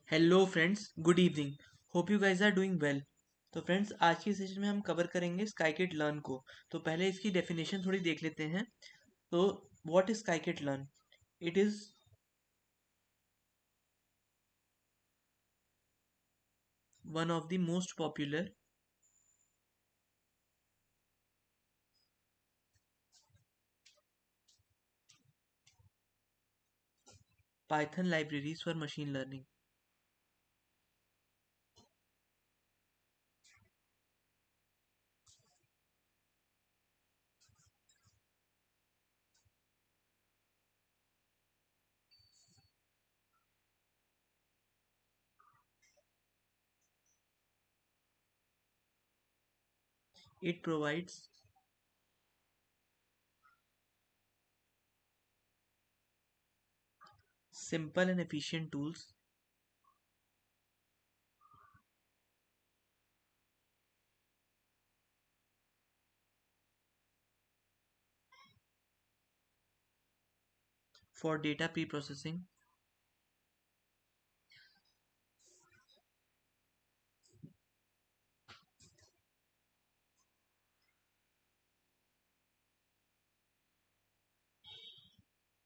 Hello friends, good evening. Hope you guys are doing well. तो friends, आज की session में हम कवर करेंगे स्काईकिट लर्न को। तो पहले इसकी डेफिनेशन थोड़ी देख लेते हैं। तो what is scikit learn? It is one of the most popular Python libraries for machine learning. It provides simple and efficient tools for data pre-processing,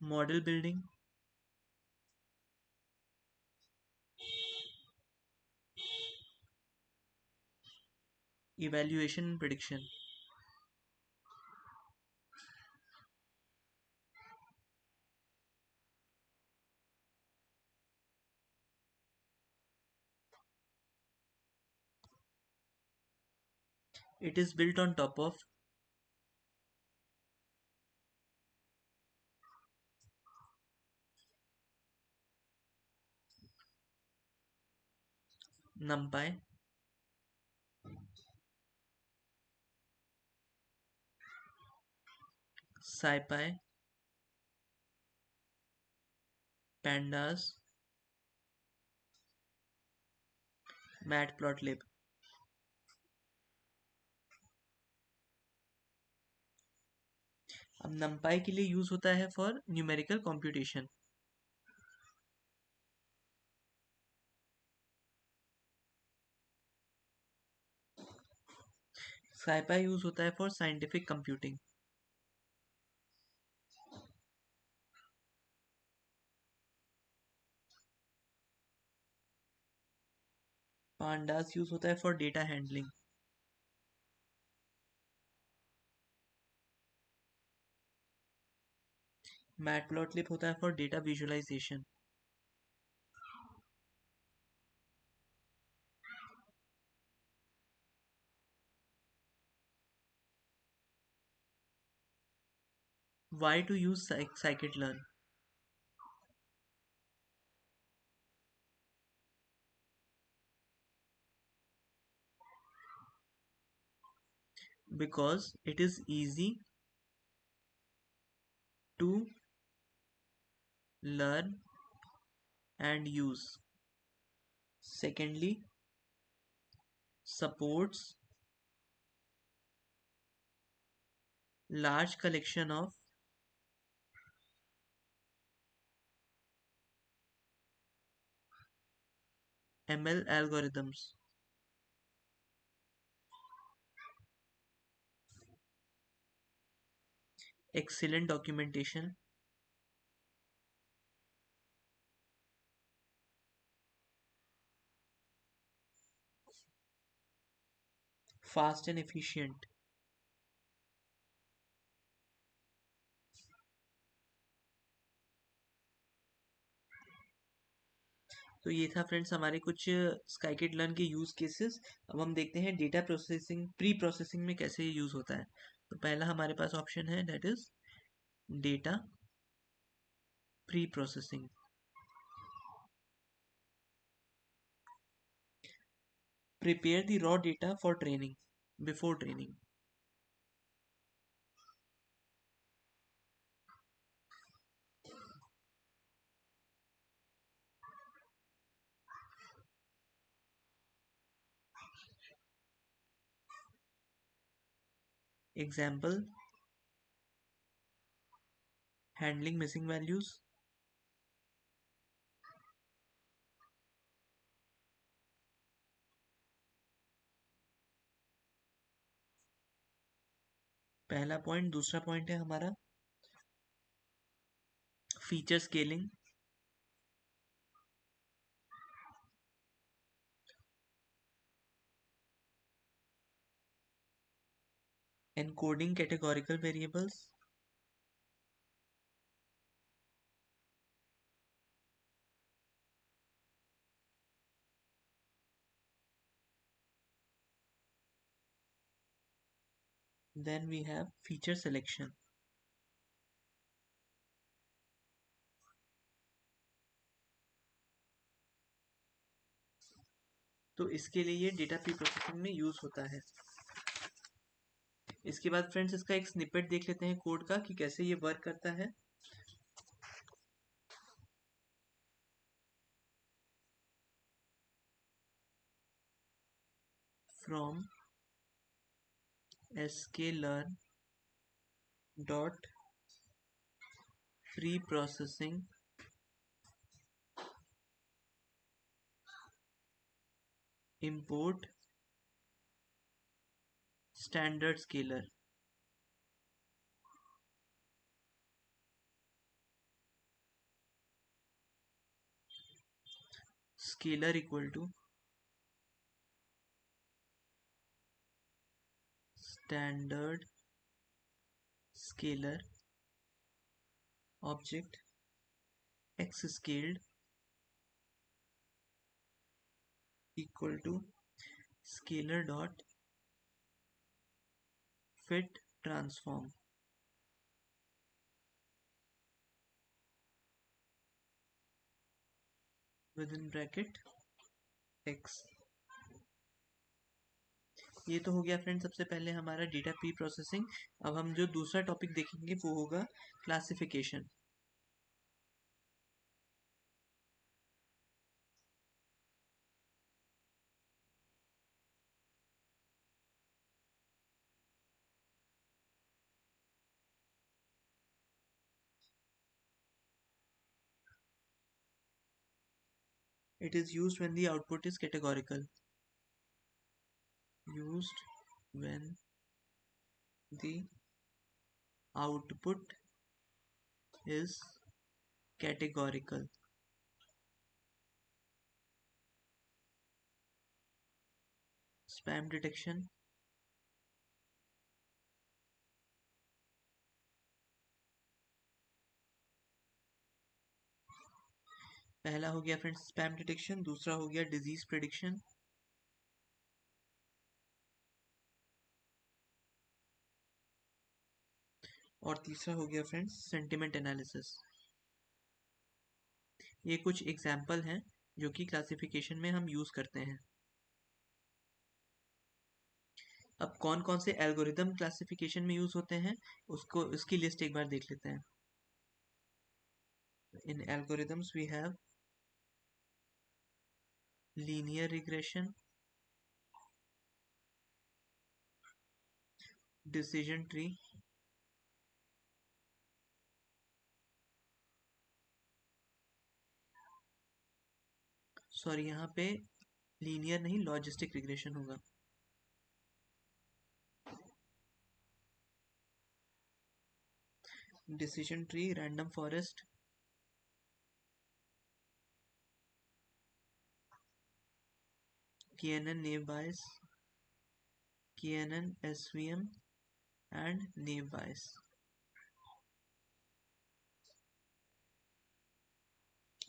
model building, evaluation and prediction. It is built on top of NumPy, SciPy, Pandas, Matplotlib. अब numpy के लिए use होता है for numerical computation. scipy use होता है for scientific computing. pandas use होता है for data handling. Matplotlib होता है for data visualisation. Why to use scikit-learn? Because it is easy to learn and use. Secondly, supports large collection of ML algorithms. Excellent documentation. Fast and efficient. तो ये था friends हमारे कुछ स्काईकिट learn के use cases. अब हम देखते हैं डेटा प्रोसेसिंग प्री प्रोसेसिंग में कैसे ये यूज होता है। तो पहला हमारे पास ऑप्शन है, that is data pre processing. Prepare the raw data for training, before training. Example, handling missing values, पहला पॉइंट। दूसरा पॉइंट है हमारा feature scaling. Encoding categorical variables. Then we have feature selection. तो इसके लिए ये डेटा प्री प्रोसेसिंग में use होता है। इसके बाद फ्रेंड्स इसका एक स्निपेट देख लेते हैं कोड का कि कैसे ये वर्क करता है। From sklearn dot pre processing import standard scalar। scalar equal to standard scalar object x scaled equal to scalar dot fit transform within bracket x। ये तो हो गया फ्रेंड सबसे पहले हमारा डेटा प्री प्रोसेसिंग। अब हम जो दूसरा टॉपिक देखेंगे वो होगा classification. It is used when the output is categorical। Used when the output is categorical। Spam detection। पहला हो गया फ्रेंड्स स्पैम डिटेक्शन, दूसरा हो गया डिजीज प्रिडिक्शन, और तीसरा हो गया फ्रेंड्स सेंटिमेंट एनालिसिस। ये कुछ एग्जाम्पल हैं जो कि क्लासिफिकेशन में हम यूज करते हैं। अब कौन कौन से एल्गोरिदम क्लासिफिकेशन में यूज होते हैं उसको उसकी लिस्ट एक बार देख लेते हैं। In algorithms we have linear regression, decision tree, sorry यहाँ पे लीनियर नहीं लॉजिस्टिक रिग्रेशन होगा, decision tree, random forest, KNN naive Bayes, KNN SVM and naive Bayes।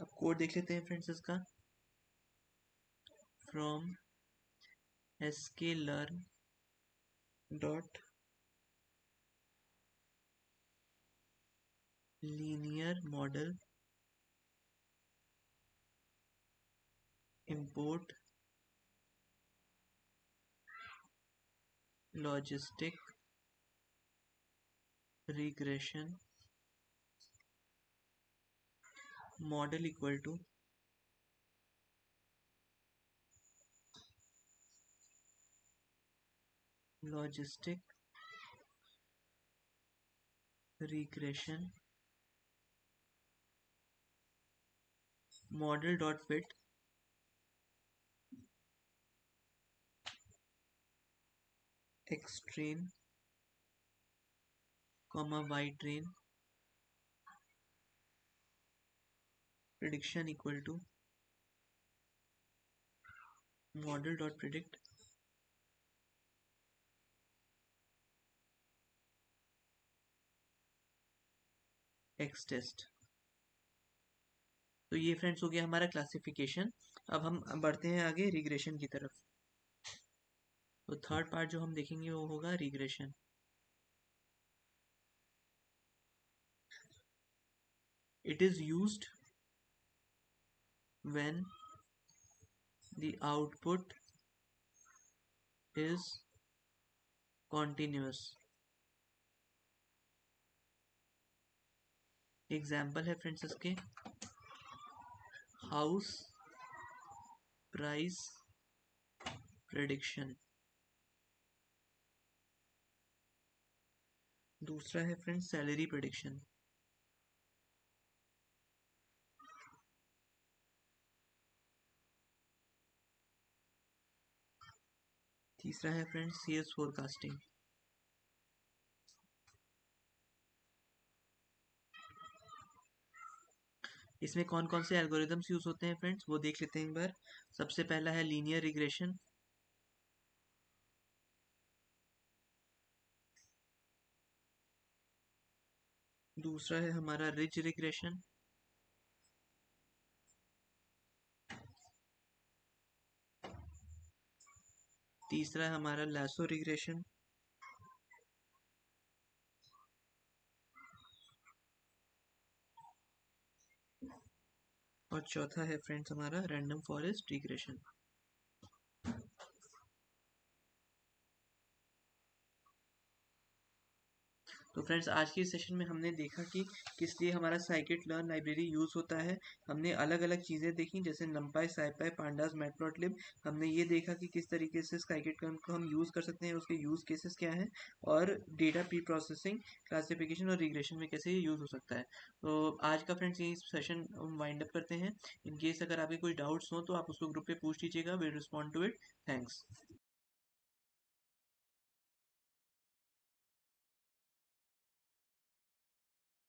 अब कोड देख लेते हैं फ्रेंड्स इसका। From sklearn dot linear model import logistic regression model equal to logistic regression model dot fit extreme comma Y train prediction equal to model dot predict x test। तो ये friends हो गया हमारा classification. अब हम बढ़ते हैं आगे रिग्रेशन की तरफ। तो थर्ड पार्ट जो हम देखेंगे वो होगा regression. It is used when the output is continuous. Example है फ्रेंड्स इसके हाउस प्राइस प्रेडिक्शन। दूसरा है फ्रेंड्स सैलरी प्रेडिक्शन। तीसरा है फ्रेंड्स सीएस फोरकास्टिंग। इसमें कौन कौन से एल्गोरिदम्स यूज होते हैं फ्रेंड्स वो देख लेते हैं एक बार। सबसे पहला है लीनियर रिग्रेशन। दूसरा है हमारा रिज रिग्रेशन। तीसरा है हमारा लैसो रिग्रेशन। और चौथा है फ्रेंड्स हमारा रैंडम फॉरेस्ट रिग्रेशन। तो फ्रेंड्स आज के सेशन में हमने देखा कि किस लिए हमारा साइकिट लर्न लाइब्रेरी यूज़ होता है। हमने अलग अलग चीज़ें देखी जैसे नंपाई साइपाई पांडास मैटप्लॉटलिब। हमने ये देखा कि किस तरीके से स्काईकिट लर्न को हम यूज़ कर सकते हैं, उसके यूज़ केसेस क्या हैं, और डेटा प्री प्रोसेसिंग क्लासिफिकेशन और रिग्रेशन में कैसे ये यूज़ हो सकता है। तो आज का फ्रेंड्स यही सेशन हम वाइंड अप करते हैं। इन केस अगर आपके कोई डाउट्स हो तो आप उसको ग्रुप पे पूछ लीजिएगा, will respond to it. Thanks.